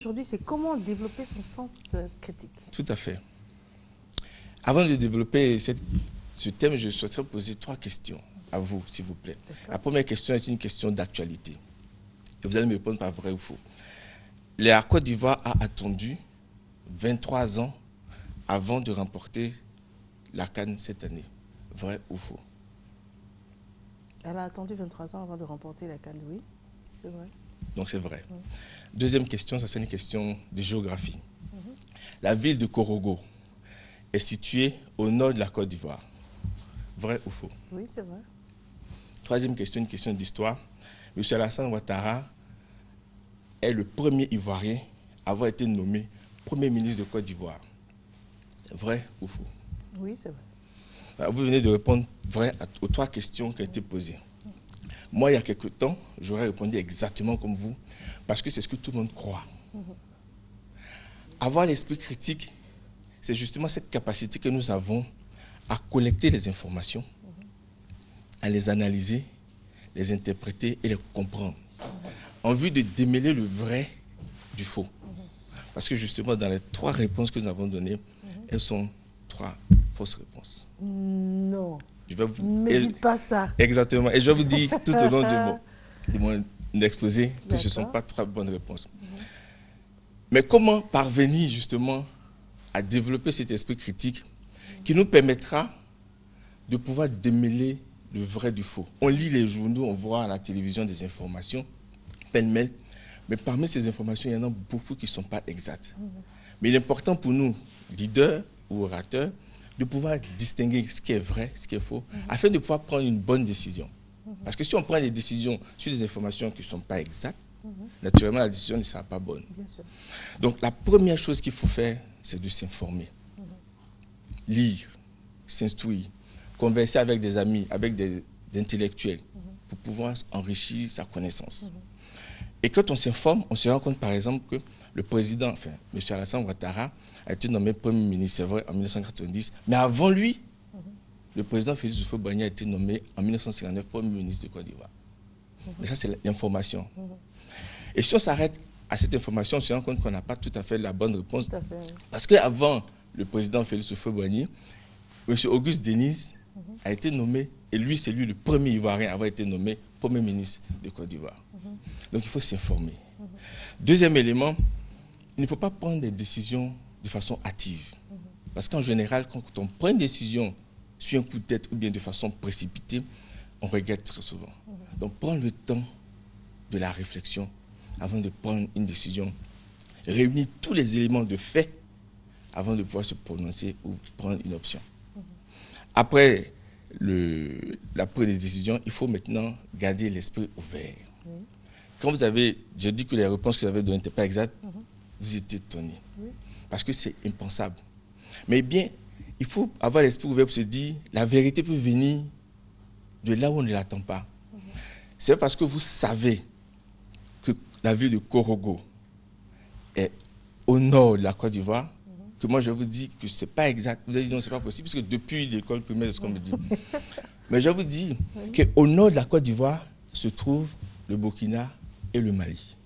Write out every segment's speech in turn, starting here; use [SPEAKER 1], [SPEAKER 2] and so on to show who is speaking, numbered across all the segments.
[SPEAKER 1] Aujourd'hui, c'est comment développer son sens critique.
[SPEAKER 2] Tout à fait. Avant de développer ce thème, je souhaiterais poser 3 questions à vous, s'il vous plaît. La première question est une question d'actualité. Et vous allez me répondre par vrai ou faux. La Côte d'Ivoire a attendu 23 ans avant de remporter la CAN cette année. Vrai ou faux?
[SPEAKER 1] Elle a attendu 23 ans avant de remporter la CAN, oui, c'est vrai.
[SPEAKER 2] Donc c'est vrai.
[SPEAKER 1] Oui.
[SPEAKER 2] Deuxième question, ça c'est une question de géographie. La ville de Korogo est située au nord de la Côte d'Ivoire. Vrai ou faux?
[SPEAKER 1] Oui, c'est vrai.
[SPEAKER 2] Troisième question, une question d'histoire. M. Alassane Ouattara est le premier Ivoirien à avoir été nommé Premier ministre de Côte d'Ivoire. Vrai ou faux?
[SPEAKER 1] Oui, c'est vrai.
[SPEAKER 2] Alors, vous venez de répondre vrai aux 3 questions qui ont été posées. Moi, il y a quelque temps, j'aurais répondu exactement comme vous, parce que c'est ce que tout le monde croit. Avoir l'esprit critique, c'est justement cette capacité que nous avons à collecter les informations, à les analyser, les interpréter et les comprendre, en vue de démêler le vrai du faux. Parce que justement, dans les 3 réponses que nous avons données, elles sont 3 fausses réponses.
[SPEAKER 1] Non,
[SPEAKER 2] Je vais vous...
[SPEAKER 1] ne dites pas ça.
[SPEAKER 2] Exactement. Et je vais vous dire tout au long de mon exposé que ce ne sont pas 3 bonnes réponses. Mais comment parvenir justement à développer cet esprit critique qui nous permettra de pouvoir démêler le vrai du faux? On lit les journaux, on voit à la télévision des informations, pêle-mêle, mais parmi ces informations, il y en a beaucoup qui ne sont pas exactes. Mais il est important pour nous, leaders ou orateurs, de pouvoir distinguer ce qui est vrai, ce qui est faux, afin de pouvoir prendre une bonne décision. Parce que si on prend des décisions sur des informations qui ne sont pas exactes, naturellement, la décision ne sera pas bonne.
[SPEAKER 1] Bien sûr.
[SPEAKER 2] Donc, la première chose qu'il faut faire, c'est de s'informer. Lire, s'instruire, converser avec des amis, avec des intellectuels, pour pouvoir enrichir sa connaissance. Et quand on s'informe, on se rend compte, par exemple, que le président, enfin, M. Alassane Ouattara, a été nommé Premier ministre, c'est vrai, en 1990, mais avant lui, le président Félix Houphouët-Boigny a été nommé en 1959 Premier ministre de Côte d'Ivoire. Mais ça, c'est l'information. Et si on s'arrête à cette information, on se rend compte qu'on n'a pas tout à fait la bonne réponse.
[SPEAKER 1] Tout à fait, oui.
[SPEAKER 2] Parce qu'avant le président Félix Houphouët-Boigny, M. Auguste Denis a été nommé, et lui, c'est lui le premier Ivoirien à avoir été nommé Premier ministre de Côte d'Ivoire. Donc il faut s'informer. Deuxième élément, il ne faut pas prendre des décisions de façon hâtive. Parce qu'en général, quand on prend une décision sur un coup de tête ou bien de façon précipitée, on regrette très souvent. Donc prendre le temps de la réflexion avant de prendre une décision. Réunir tous les éléments de fait avant de pouvoir se prononcer ou prendre une option. Après la prise de décision, il faut maintenant garder l'esprit ouvert. Quand vous avez, je dis que les réponses que vous avez données n'étaient pas exactes, vous êtes étonné. Parce que c'est impensable. Mais bien, il faut avoir l'esprit ouvert pour se dire, la vérité peut venir de là où on ne l'attend pas. C'est parce que vous savez que la ville de Korogo est au nord de la Côte d'Ivoire que moi je vous dis que ce n'est pas exact. Vous avez dit non, ce n'est pas possible, parce que depuis l'école primaire, c'est ce qu'on me dit. Mais je vous dis qu'au nord de la Côte d'Ivoire se trouve le Burkina et le Mali.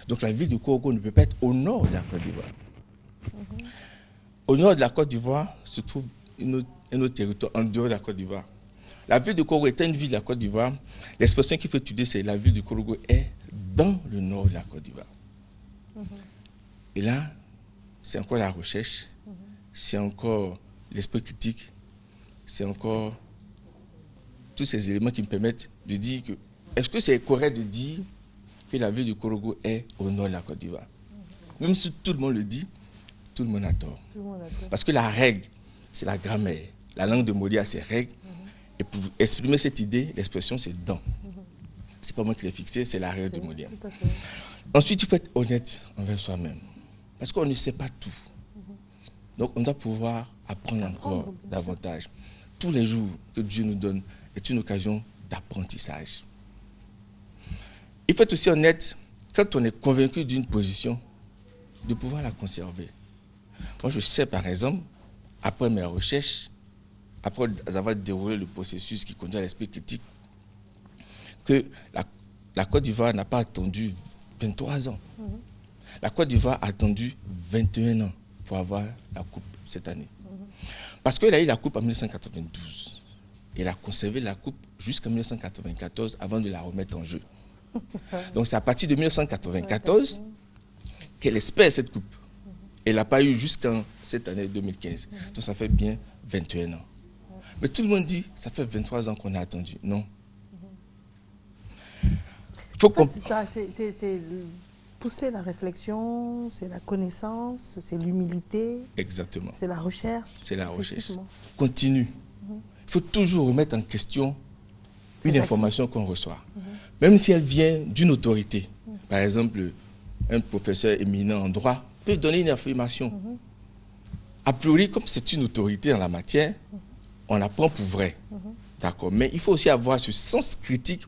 [SPEAKER 2] Donc la ville de Korogo ne peut pas être au nord de la Côte d'Ivoire. Au nord de la Côte d'Ivoire se trouve un autre territoire en dehors de la Côte d'Ivoire. La ville de Korogo est une ville de la Côte d'Ivoire. L'expression qu'il faut étudier, c'est la ville de Korogo est dans le nord de la Côte d'Ivoire. Et là, c'est encore la recherche, c'est encore l'esprit critique, c'est encore tous ces éléments qui me permettent de dire que, est-ce que c'est correct de dire que la ville de Korogo est au nord de la Côte d'Ivoire? Même si tout le monde le dit, tout le monde a tort. Parce que la règle, c'est la grammaire. La langue de Moli a ses règles. Et pour exprimer cette idée, l'expression, c'est dans. C'est pas moi qui l'ai fixé, c'est la règle de Moli. Ensuite, il faut être honnête envers soi-même. Parce qu'on ne sait pas tout. Donc, on doit pouvoir apprendre encore davantage. Tous les jours que Dieu nous donne est une occasion d'apprentissage. Il faut être aussi honnête, quand on est convaincu d'une position, de pouvoir la conserver. Moi, je sais, par exemple, après mes recherches, après avoir déroulé le processus qui conduit à l'esprit critique, que la Côte d'Ivoire n'a pas attendu 23 ans. La Côte d'Ivoire a attendu 21 ans pour avoir la coupe cette année. Parce qu'elle a eu la coupe en 1992. Elle a conservé la coupe jusqu'en 1994 avant de la remettre en jeu. Donc c'est à partir de 1994 qu'elle espère cette coupe. Elle n'a pas eu jusqu'en cette année 2015. Donc ça fait bien 21 ans. Mais tout le monde dit, ça fait 23 ans qu'on a attendu. Non.
[SPEAKER 1] Faut c'est pousser la réflexion, c'est la connaissance, c'est l'humilité.
[SPEAKER 2] Exactement.
[SPEAKER 1] C'est la recherche.
[SPEAKER 2] C'est la recherche. Continue. Il faut toujours remettre en question une information qu'on reçoit. Même si elle vient d'une autorité. Par exemple, un professeur éminent en droit peut donner une affirmation. A priori, comme c'est une autorité en la matière, on la prend pour vrai. D'accord. Mais il faut aussi avoir ce sens critique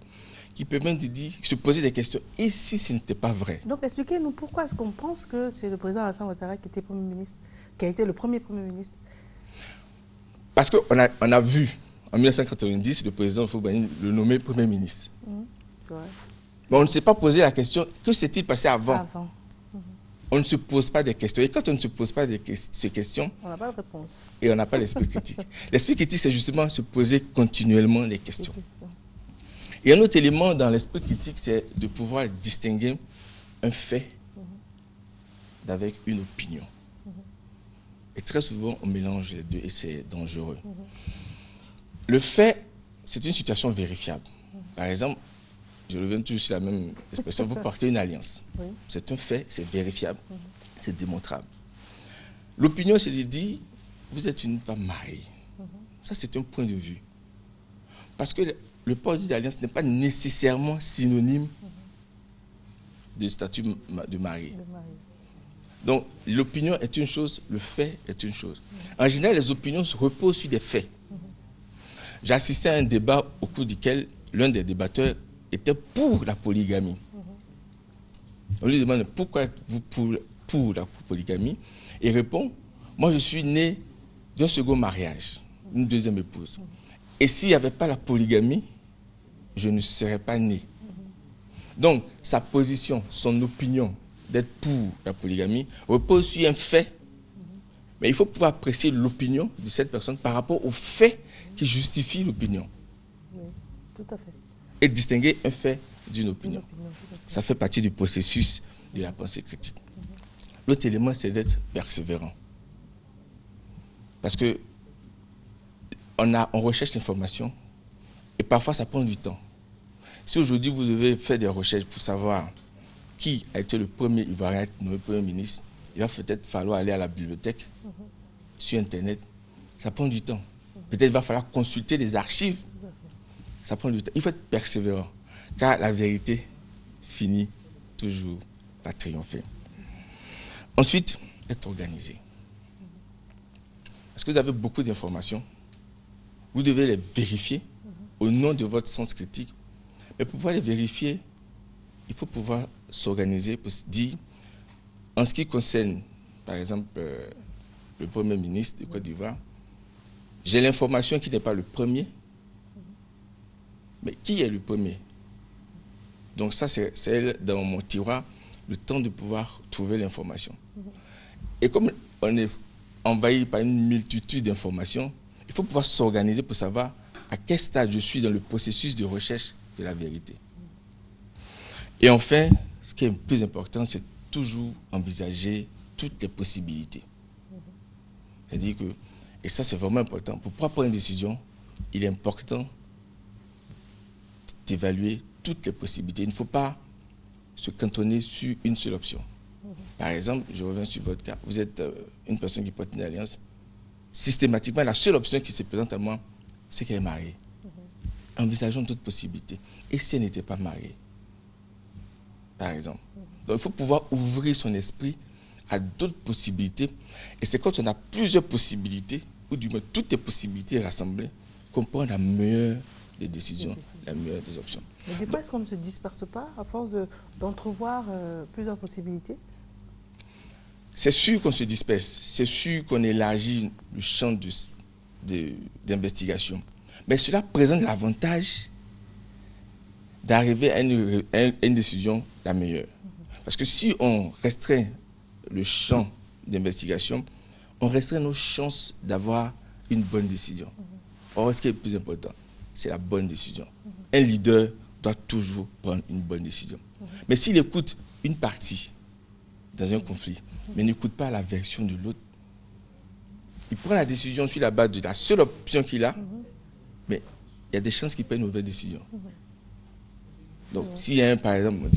[SPEAKER 2] qui permet de dire, se poser des questions. Et si ce n'était pas vrai?
[SPEAKER 1] Donc expliquez-nous pourquoi est-ce qu'on pense que c'est le président Alassane Ouattara qui était Premier ministre, qui a été le premier Premier ministre?
[SPEAKER 2] Parce qu'on a vu en 1990 le président Houphouët-Boigny le nommer Premier ministre.
[SPEAKER 1] C'est vrai.
[SPEAKER 2] Mais on ne s'est pas posé la question, que s'est-il passé avant? On ne se pose pas des questions. Et quand on ne se pose pas ces questions,
[SPEAKER 1] on n'a pas de réponse.
[SPEAKER 2] Et on n'a pas l'esprit critique. L'esprit critique, c'est justement se poser continuellement les questions. Et un autre élément dans l'esprit critique, c'est de pouvoir distinguer un fait d'avec une opinion. Et très souvent, on mélange les deux et c'est dangereux. Le fait, c'est une situation vérifiable. Par exemple, je reviens toujours sur la même expression, vous portez une alliance. C'est un fait, c'est vérifiable, c'est démontrable. L'opinion, c'est de dire, vous êtes une femme mariée. Ça, c'est un point de vue. Parce que le port d'une alliance n'est pas nécessairement synonyme de statut de marié. Donc, l'opinion est une chose, le fait est une chose. En général, les opinions se reposent sur des faits. J'ai assisté à un débat au cours duquel l'un des débatteurs était pour la polygamie. On lui demande pourquoi êtes-vous pour la polygamie? Et il répond, moi je suis né d'un second mariage, une deuxième épouse. Et s'il n'y avait pas la polygamie, je ne serais pas né. Donc sa position, son opinion d'être pour la polygamie repose sur un fait. Mais il faut pouvoir apprécier l'opinion de cette personne par rapport au fait qui justifie l'opinion.
[SPEAKER 1] Oui, tout à fait.
[SPEAKER 2] Et distinguer un fait d'une opinion. Ça fait partie du processus de la pensée critique. L'autre élément, c'est d'être persévérant. Parce que on recherche l'information et parfois ça prend du temps. Si aujourd'hui vous devez faire des recherches pour savoir qui a été le premier Ivoirien à être nommé Premier ministre, il va peut-être falloir aller à la bibliothèque, sur Internet. Ça prend du temps. Peut-être il va falloir consulter les archives. Ça prend du temps. Il faut être persévérant, car la vérité finit toujours par triompher. Ensuite, être organisé. Parce que vous avez beaucoup d'informations. Vous devez les vérifier au nom de votre sens critique. Mais pour pouvoir les vérifier, il faut pouvoir s'organiser pour se dire, en ce qui concerne, par exemple, le Premier ministre de Côte d'Ivoire, j'ai l'information qui n'est pas le premier, mais qui est le premier? Donc ça, c'est dans mon tiroir, le temps de pouvoir trouver l'information. Et comme on est envahi par une multitude d'informations, il faut pouvoir s'organiser pour savoir à quel stade je suis dans le processus de recherche de la vérité. Et enfin, ce qui est le plus important, c'est toujours envisager toutes les possibilités. C'est-à-dire que, et ça c'est vraiment important, pour pouvoir prendre une décision, il est important d'évaluer toutes les possibilités. Il ne faut pas se cantonner sur une seule option. Par exemple, je reviens sur votre cas, vous êtes une personne qui porte une alliance. Systématiquement, la seule option qui se présente à moi, c'est qu'elle est mariée. Envisageons toutes possibilités. Et si elle n'était pas mariée, par exemple. Donc il faut pouvoir ouvrir son esprit à d'autres possibilités. Et c'est quand on a plusieurs possibilités, ou du moins toutes les possibilités rassemblées, qu'on prend la meilleure des décisions, la meilleure des options.
[SPEAKER 1] Mais des fois, est-ce qu'on ne se disperse pas à force d'entrevoir plusieurs possibilités?
[SPEAKER 2] C'est sûr qu'on se disperse, c'est sûr qu'on élargit le champ d'investigation. Mais cela présente l'avantage d'arriver à une décision la meilleure. Parce que si on restreint le champ d'investigation, on restreint nos chances d'avoir une bonne décision. Or, ce qui est le plus important, c'est la bonne décision. Un leader doit toujours prendre une bonne décision. Mais s'il écoute une partie dans un conflit, mais n'écoute pas la version de l'autre, il prend la décision sur la base de la seule option qu'il a, mais il y a des chances qu'il prenne une mauvaise décision. Donc, s'il y a par exemple,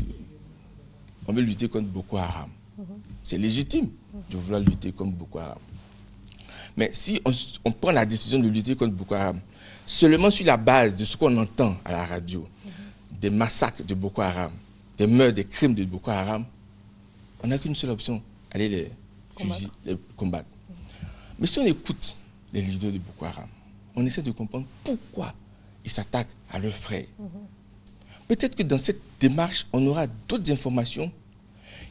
[SPEAKER 2] on veut lutter contre Boko Haram, c'est légitime de vouloir lutter contre Boko Haram. Mais si on prend la décision de lutter contre Boko Haram seulement sur la base de ce qu'on entend à la radio, des massacres de Boko Haram, des meurtres, des crimes de Boko Haram, on n'a qu'une seule option, aller les fusiller, les combattre. Mais si on écoute les leaders de Boko Haram, on essaie de comprendre pourquoi ils s'attaquent à leurs frères. Peut-être que dans cette démarche, on aura d'autres informations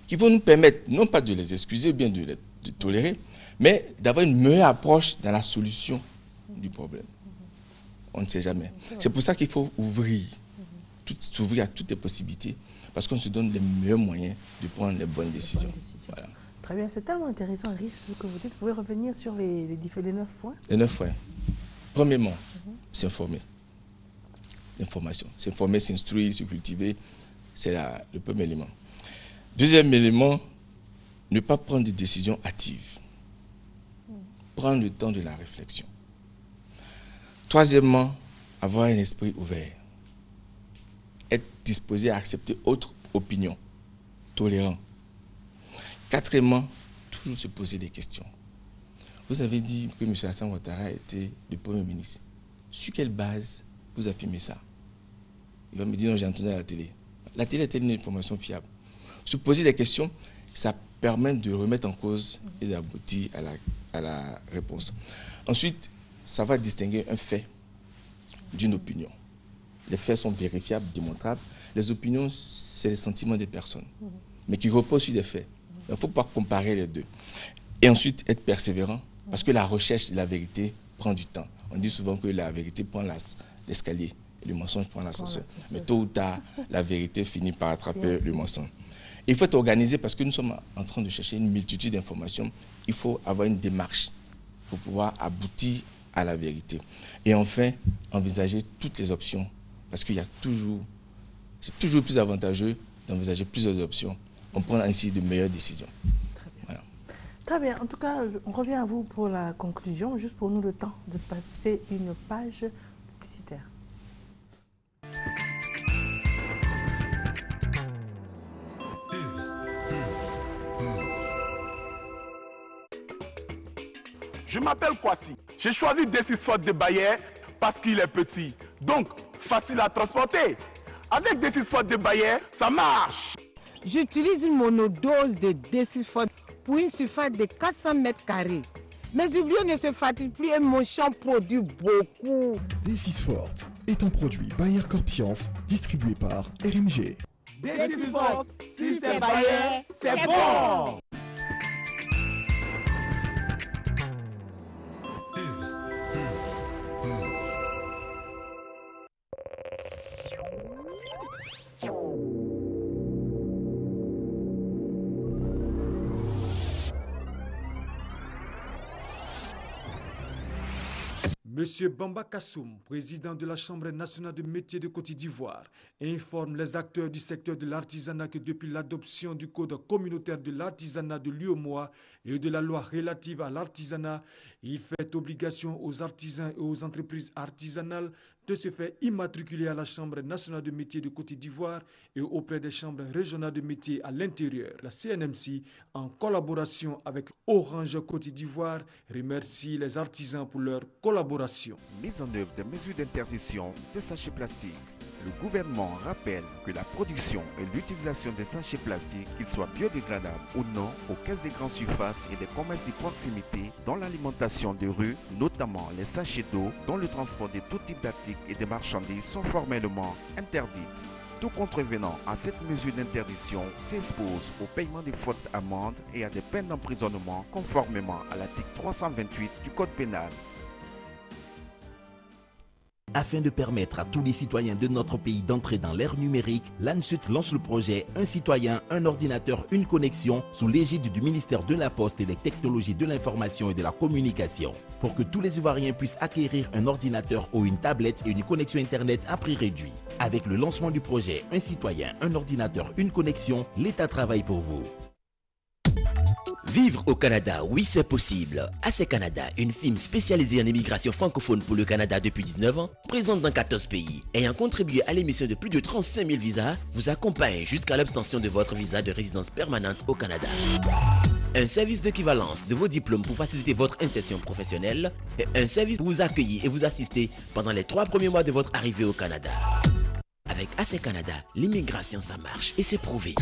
[SPEAKER 2] qui vont nous permettre, non pas de les excuser, bien de les tolérer, mais d'avoir une meilleure approche dans la solution du problème. On ne sait jamais. C'est pour ça qu'il faut s'ouvrir à toutes les possibilités, parce qu'on se donne les meilleurs moyens de prendre les bonnes décisions. Voilà.
[SPEAKER 1] Très bien, c'est tellement intéressant, riche, ce que vous dites. Vous pouvez revenir sur les 9 points.
[SPEAKER 2] Les 9 points. Premièrement, s'informer. L'information. S'informer, s'instruire, se cultiver, c'est le premier élément. Deuxième élément, ne pas prendre des décisions hâtives. Prendre le temps de la réflexion. Troisièmement, avoir un esprit ouvert. Être disposé à accepter autre opinion. Tolérant. Quatrièmement, toujours se poser des questions. Vous avez dit que M. Alassane Ouattara était le Premier ministre. Sur quelle base vous affirmez ça? Il va me dire, non, j'ai entendu à la télé. La télé est une information fiable. Se poser des questions, ça permet de remettre en cause et d'aboutir à la réponse. Ensuite, ça va distinguer un fait d'une opinion. Les faits sont vérifiables, démontrables. Les opinions, c'est les sentiments des personnes, mais qui reposent sur des faits. Il ne faut pas comparer les deux. Et ensuite, être persévérant, parce que la recherche de la vérité prend du temps. On dit souvent que la vérité prend l'escalier et le mensonge prend l'ascenseur. Mais tôt ou tard, la vérité finit par attraper le mensonge. Il faut être organisé parce que nous sommes en train de chercher une multitude d'informations. Il faut avoir une démarche pour pouvoir aboutir à la vérité. Et enfin, envisager toutes les options. Parce qu'il y a c'est toujours plus avantageux d'envisager plusieurs options. On prend ainsi de meilleures décisions. Voilà.
[SPEAKER 1] Très bien. En tout cas, on revient à vous pour la conclusion. Juste pour nous le temps de passer une page publicitaire.
[SPEAKER 3] Je m'appelle Kwasi. J'ai choisi D6 Fort de Bayer parce qu'il est petit. Donc, facile à transporter. Avec D6 Fort de Bayer, ça marche.
[SPEAKER 4] J'utilise une monodose de D6 Fort pour une surface de 400 mètres carrés. Mes oubliés ne se fatiguent plus et mon champ produit beaucoup.
[SPEAKER 5] D6 Fort est un produit Bayer Corpiance distribué par RMG.
[SPEAKER 3] D6 Fort, si c'est Bayer, c'est bon.
[SPEAKER 6] Monsieur Bamba Kassoum, président de la Chambre nationale de métiers de Côte d'Ivoire, informe les acteurs du secteur de l'artisanat que depuis l'adoption du Code communautaire de l'artisanat de l'UEMOA et de la loi relative à l'artisanat, il fait obligation aux artisans et aux entreprises artisanales de se faire immatriculer à la Chambre nationale de métiers de Côte d'Ivoire et auprès des chambres régionales de métiers à l'intérieur. La CNMC, en collaboration avec Orange Côte d'Ivoire, remercie les artisans pour leur collaboration.
[SPEAKER 7] Mise en œuvre des mesures d'interdiction des sachets plastiques. Le gouvernement rappelle que la production et l'utilisation des sachets plastiques, qu'ils soient biodégradables ou non, aux caisses des grandes surfaces et des commerces de proximité, dans l'alimentation de rue, notamment les sachets d'eau, dans le transport de tout type d'articles et de marchandises sont formellement interdites. Tout contrevenant à cette mesure d'interdiction s'expose au paiement des fautes amendes et à des peines d'emprisonnement conformément à l'article 328 du Code pénal.
[SPEAKER 8] Afin de permettre à tous les citoyens de notre pays d'entrer dans l'ère numérique, l'ANSUT lance le projet Un citoyen, un ordinateur, une connexion sous l'égide du ministère de la Poste et des Technologies de l'Information et de la Communication. Pour que tous les Ivoiriens puissent acquérir un ordinateur ou une tablette et une connexion Internet à prix réduit. Avec le lancement du projet Un citoyen, un ordinateur, une connexion, l'État travaille pour vous.
[SPEAKER 9] Vivre au Canada, oui c'est possible. AC Canada, une firme spécialisée en immigration francophone pour le Canada depuis 19 ans, présente dans 14 pays, ayant contribué à l'émission de plus de 35 000 visas, vous accompagne jusqu'à l'obtention de votre visa de résidence permanente au Canada. Un service d'équivalence de vos diplômes pour faciliter votre insertion professionnelle et un service pour vous accueillir et vous assister pendant les 3 premiers mois de votre arrivée au Canada. Avec AC Canada, l'immigration ça marche et c'est prouvé.